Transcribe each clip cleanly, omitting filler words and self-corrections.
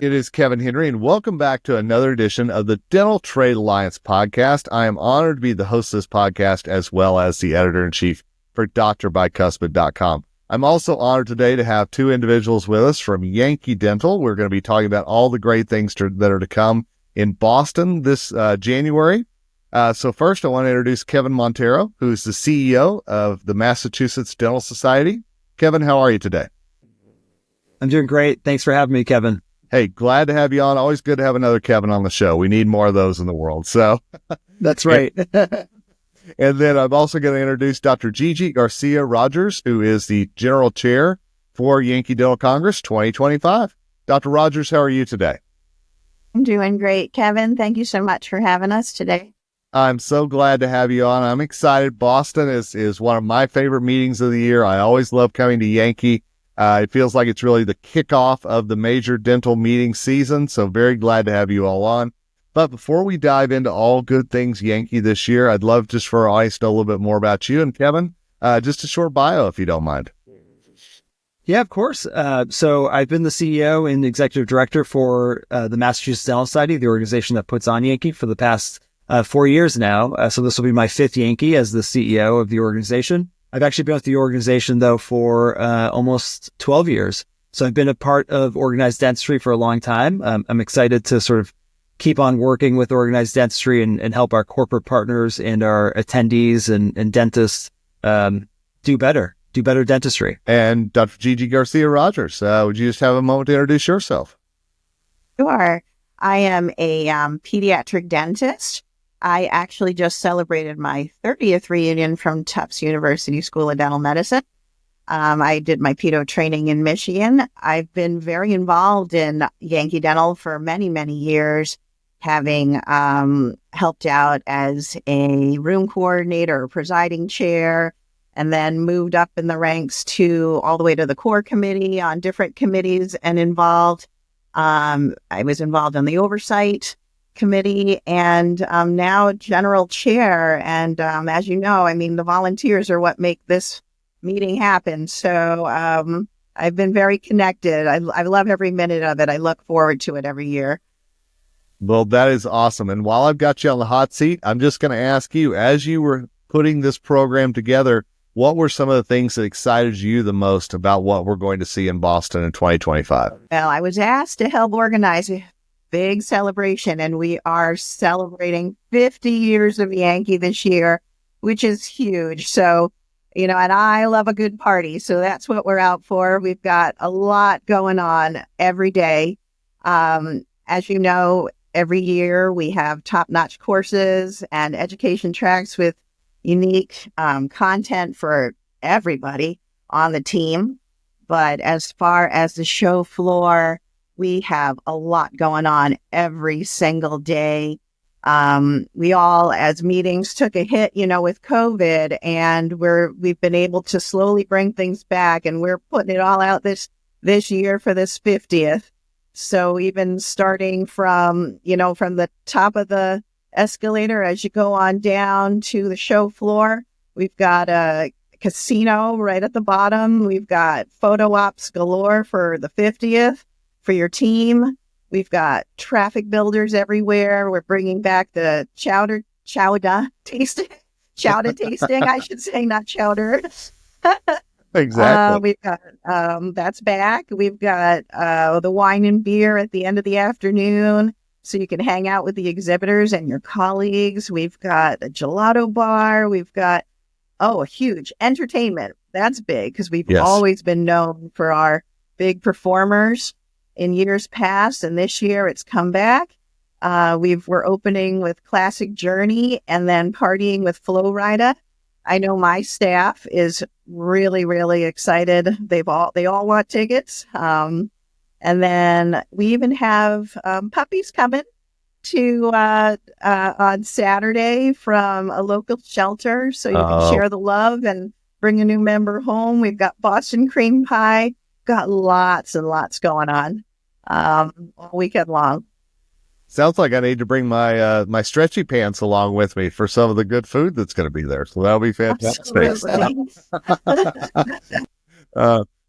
It is Kevin Henry, and welcome back to another edition of the Dental Trade Alliance podcast. I am honored to be the host of this podcast as well as the editor-in-chief for drbicuspid.com. I'm also honored today to have two individuals with us from Yankee Dental. We're going to be talking about all the great things that are to come in Boston this January. So first, I want to introduce Kevin Montero, who's the CEO of the Massachusetts Dental Society. Kevin, how are you today? I'm doing great. Thanks for having me, Kevin. Hey, glad to have you on. Always good to have another Kevin on the show. We need more of those in the world. So that's right. And then I'm also going to introduce Dr. Gigi Garcia Rogers, who is the General Chair for Yankee Dental Congress 2025. Dr. Rogers, how are you today? I'm doing great, Kevin. Thank you so much for having us today. I'm so glad to have you on. I'm excited. Boston is one of my favorite meetings of the year. I always love coming to Yankee. It feels like it's really the kickoff of the major dental meeting season, so very glad to have you all on. But before we dive into all good things Yankee this year, I'd love just for our audience to know a little bit more about you. And Kevin, just a short bio, if you don't mind. Yeah, of course. So I've been the CEO and executive director for the Massachusetts Dental Society, the organization that puts on Yankee for the past 4 years now. So this will be my fifth Yankee as the CEO of the organization. I've actually been with the organization, though, for almost 12 years. So I've been a part of organized dentistry for a long time. I'm excited to sort of keep on working with organized dentistry and help our corporate partners and our attendees and dentists do better dentistry. And Dr. Gigi Garcia Rogers, would you just have a moment to introduce yourself? Sure. I am a pediatric dentist. I actually just celebrated my 30th reunion from Tufts University School of Dental Medicine. I did my pedo training in Michigan. I've been very involved in Yankee Dental for many, many years, having helped out as a room coordinator, presiding chair, and then moved up in the ranks to all the way to the core committee on different committees and involved. I was involved in the oversight committee and now general chair. And as you know, I mean, the volunteers are what make this meeting happen. So I've been very connected. I love every minute of it. I look forward to it every year. Well, that is awesome. And while I've got you on the hot seat, I'm just going to ask you, as you were putting this program together, what were some of the things that excited you the most about what we're going to see in Boston in 2025? Well, I was asked to help organize a big celebration, and we are celebrating 50 years of Yankee this year, which is huge. So, and I love a good party. So that's what we're out for. We've got a lot going on every day. As you know, every year we have top-notch courses and education tracks with unique content for everybody on the team. But as far as the show floor, we have a lot going on every single day. We all, as meetings, took a hit, with COVID, and we've been able to slowly bring things back, and we're putting it all out this year for this 50th. So even starting from the top of the escalator as you go on down to the show floor, we've got a casino right at the bottom. We've got photo ops galore for the 50th for your team. We've got traffic builders everywhere. We're bringing back the chowder tasting, I should say, not chowder. Exactly. We've got, that's back. We've got the wine and beer at the end of the afternoon, so you can hang out with the exhibitors and your colleagues. We've got a gelato bar. We've got, a huge entertainment. That's big because we've always been known for our big performers in years past, and this year it's come back. We're opening with Classic Journey and then partying with Flow Rida. I know my staff is really, really excited. They all want tickets. And then we even have puppies coming to on Saturday from a local shelter, so you can share the love and bring a new member home. We've got Boston cream pie. Got lots and lots going on all weekend long. Sounds like I need to bring my my stretchy pants along with me for some of the good food that's going to be there. So that'll be fantastic.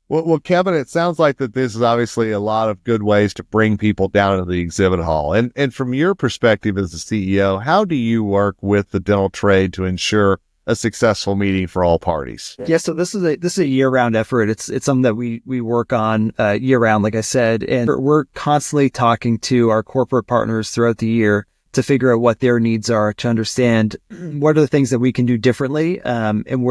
Well, Kevin, it sounds like that this is obviously a lot of good ways to bring people down into the exhibit hall. And from your perspective as the CEO, how do you work with the dental trade to ensure a successful meeting for all parties? Yeah, so this is a year-round effort. It's something that we work on year-round, like I said, and we're constantly talking to our corporate partners throughout the year to figure out what their needs are, to understand what are the things that we can do differently, and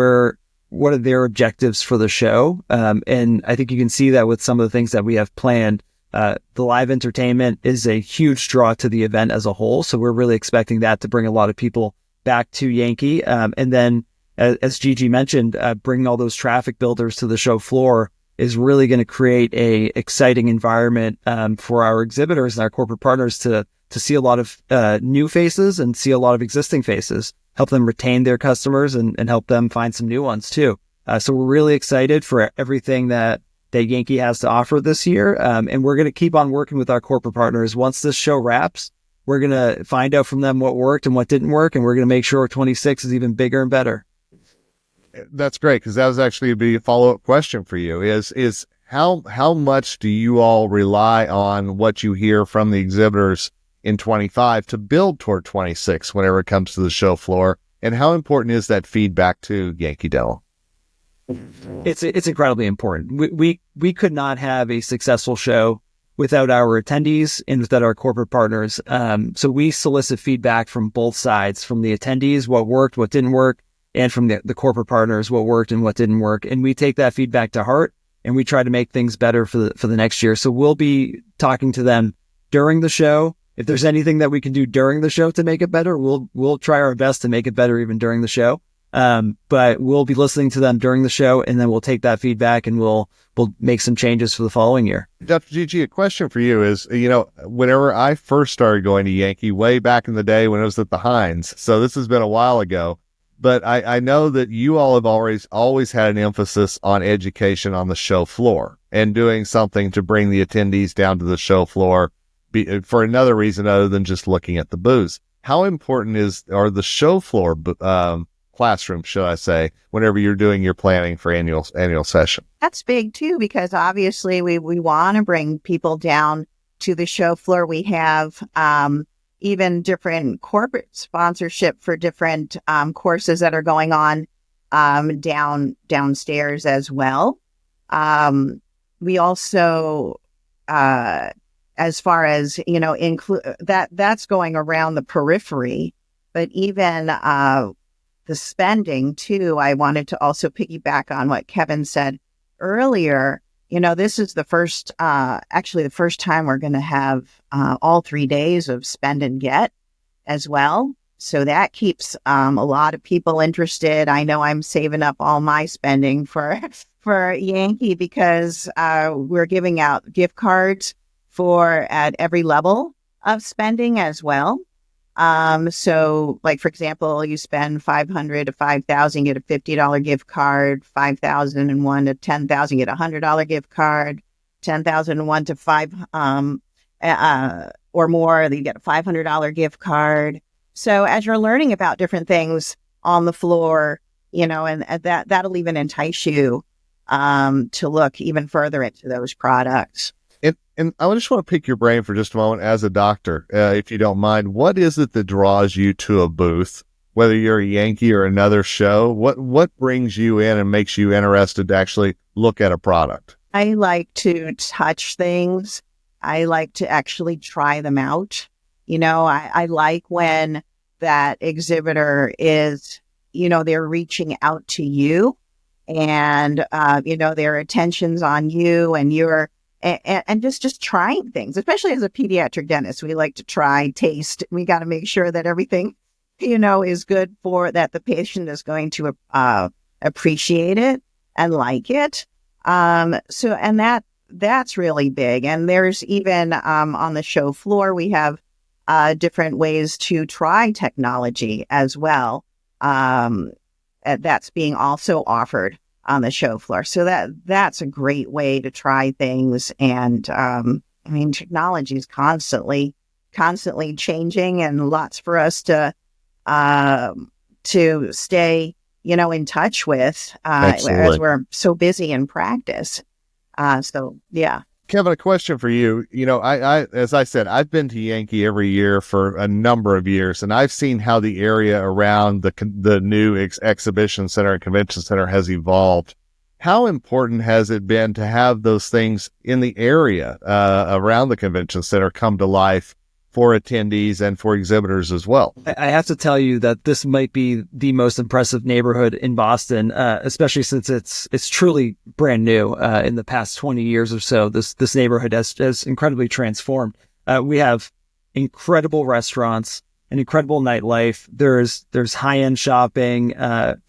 what are their objectives for the show. And I think you can see that with some of the things that we have planned. The live entertainment is a huge draw to the event as a whole. So we're really expecting that to bring a lot of people back to Yankee. And then, as Gigi mentioned, bringing all those traffic builders to the show floor is really going to create a exciting environment for our exhibitors and our corporate partners to see a lot of new faces and see a lot of existing faces, help them retain their customers and help them find some new ones too. So we're really excited for everything that Yankee has to offer this year. And we're going to keep on working with our corporate partners. Once this show wraps, we're going to find out from them what worked and what didn't work. And we're going to make sure 26 is even bigger and better. That's great, because that was actually a follow-up question for you is how much do you all rely on what you hear from the exhibitors in 25 to build toward 26 whenever it comes to the show floor? And how important is that feedback to Yankee Dental? It's incredibly important. We could not have a successful show without our attendees and without our corporate partners. So we solicit feedback from both sides, from the attendees, what worked, what didn't work, and from the corporate partners, what worked and what didn't work. And we take that feedback to heart and we try to make things better for the next year. So we'll be talking to them during the show. If there's anything that we can do during the show to make it better, we'll try our best to make it better even during the show. But we'll be listening to them during the show, and then we'll take that feedback and we'll make some changes for the following year. Dr. Gigi, a question for you is, whenever I first started going to Yankee way back in the day when it was at the Heinz, so this has been a while ago, but I know that you all have always had an emphasis on education on the show floor and doing something to bring the attendees down to the show floor for another reason other than just looking at the booths. How important are the show floor classroom, should I say, whenever you're doing your planning for annual session? That's big too, because obviously we want to bring people down to the show floor. We have even different corporate sponsorship for different courses that are going on downstairs as well. We also, as far as, include that's going around the periphery, but even the spending too. I wanted to also piggyback on what Kevin said earlier. This is the first time we're going to have all 3 days of spend and get as well. So that keeps a lot of people interested. I know I'm saving up all my spending for Yankee because we're giving out gift cards at every level of spending as well. So like, for example, you spend $500 to $5,000, get a $50 gift card, $5,001 to $10,000, get a $100 gift card, $10,001 to $5, or more, you get a $500 gift card. So as you're learning about different things on the floor, and that'll even entice you, to look even further into those products. And I just want to pick your brain for just a moment as a doctor, if you don't mind. What is it that draws you to a booth, whether you're a Yankee or another show? What brings you in and makes you interested to actually look at a product? I like to touch things. I like to actually try them out. I like when that exhibitor is, they're reaching out to you and, their attention's on you and you're, and just trying things, especially as a pediatric dentist. We like to try, taste. We got to make sure that everything, is good for that the patient is going to appreciate it and like it. So, and that's really big. And there's even on the show floor, we have different ways to try technology as well. That's being also offered on the show floor. So that's a great way to try things. And technology is constantly changing, and lots for us to stay, in touch with as we're so busy in practice. So yeah. Kevin, a question for you. As I said, I've been to Yankee every year for a number of years, and I've seen how the area around the new exhibition center and convention center has evolved. How important has it been to have those things in the area around the convention center come to life for attendees and for exhibitors as well? I have to tell you that this might be the most impressive neighborhood in Boston, especially since it's truly brand new. In the past 20 years or so, this neighborhood has incredibly transformed. We have incredible restaurants, an incredible nightlife. There's high-end shopping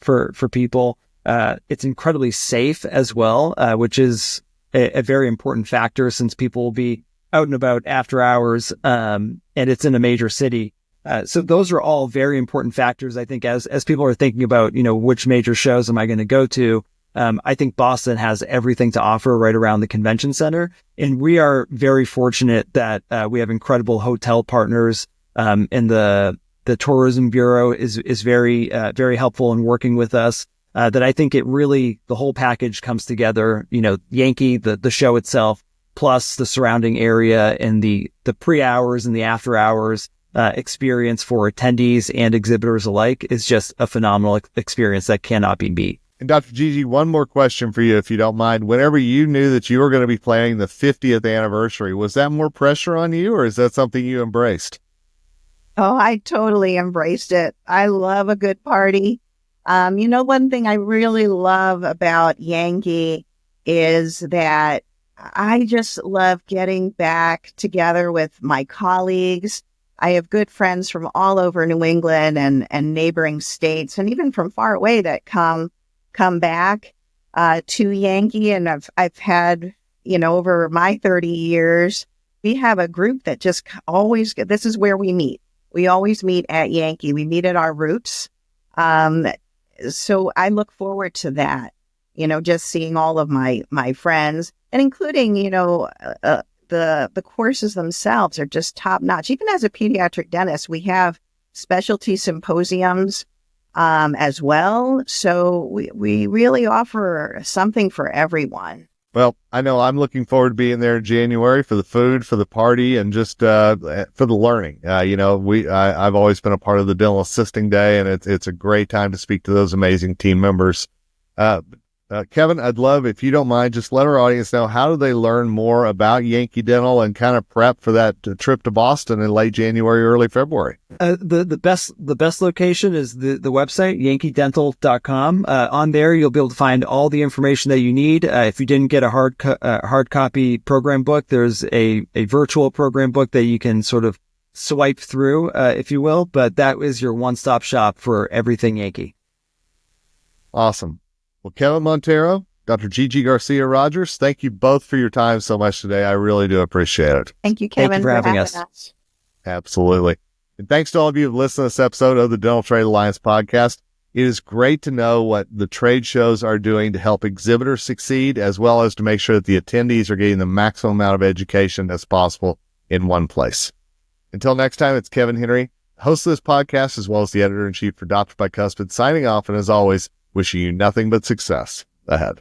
for people. It's incredibly safe as well, which is a very important factor since people will be out and about after hours, and it's in a major city. So those are all very important factors. I think as people are thinking about, which major shows am I going to go to? I think Boston has everything to offer right around the convention center. And we are very fortunate that we have incredible hotel partners, and the tourism bureau is very, very helpful in working with us. That I think the whole package comes together, Yankee, the show itself, plus the surrounding area and the pre-hours and the after-hours experience for attendees and exhibitors alike is just a phenomenal experience that cannot be beat. And Dr. Gigi, one more question for you, if you don't mind. Whenever you knew that you were going to be planning the 50th anniversary, was that more pressure on you, or is that something you embraced? Oh, I totally embraced it. I love a good party. One thing I really love about Yankee is that I just love getting back together with my colleagues. I have good friends from all over New England and neighboring states, and even from far away that come back to Yankee. And I've had, over my 30 years, we have a group that just always, this is where we meet. We always meet at Yankee. We meet at our roots. So I look forward to that, just seeing all of my friends, and including, the courses themselves are just top notch. Even as a pediatric dentist, we have specialty symposiums as well. So we really offer something for everyone. Well, I know I'm looking forward to being there in January for the food, for the party, and just for the learning. I've always been a part of the Dental Assisting Day, and it's a great time to speak to those amazing team members. Kevin, I'd love, if you don't mind, just let our audience know, how do they learn more about Yankee Dental and kind of prep for that trip to Boston in late January, early February? The best location is the website, yankeedental.com. On there, you'll be able to find all the information that you need. If you didn't get a hard copy program book, there's a virtual program book that you can sort of swipe through, if you will. But that is your one-stop shop for everything Yankee. Awesome. Well, Kevin Montero, Dr. Gigi Garcia-Rogers, thank you both for your time so much today. I really do appreciate it. Thank you, Kevin, Thank you for having us. Absolutely. And thanks to all of you who have listened to this episode of the Dental Trade Alliance podcast. It is great to know what the trade shows are doing to help exhibitors succeed, as well as to make sure that the attendees are getting the maximum amount of education as possible in one place. Until next time, it's Kevin Henry, host of this podcast, as well as the editor-in-chief for Dr. Bicuspid, signing off, and as always, wishing you nothing but success ahead.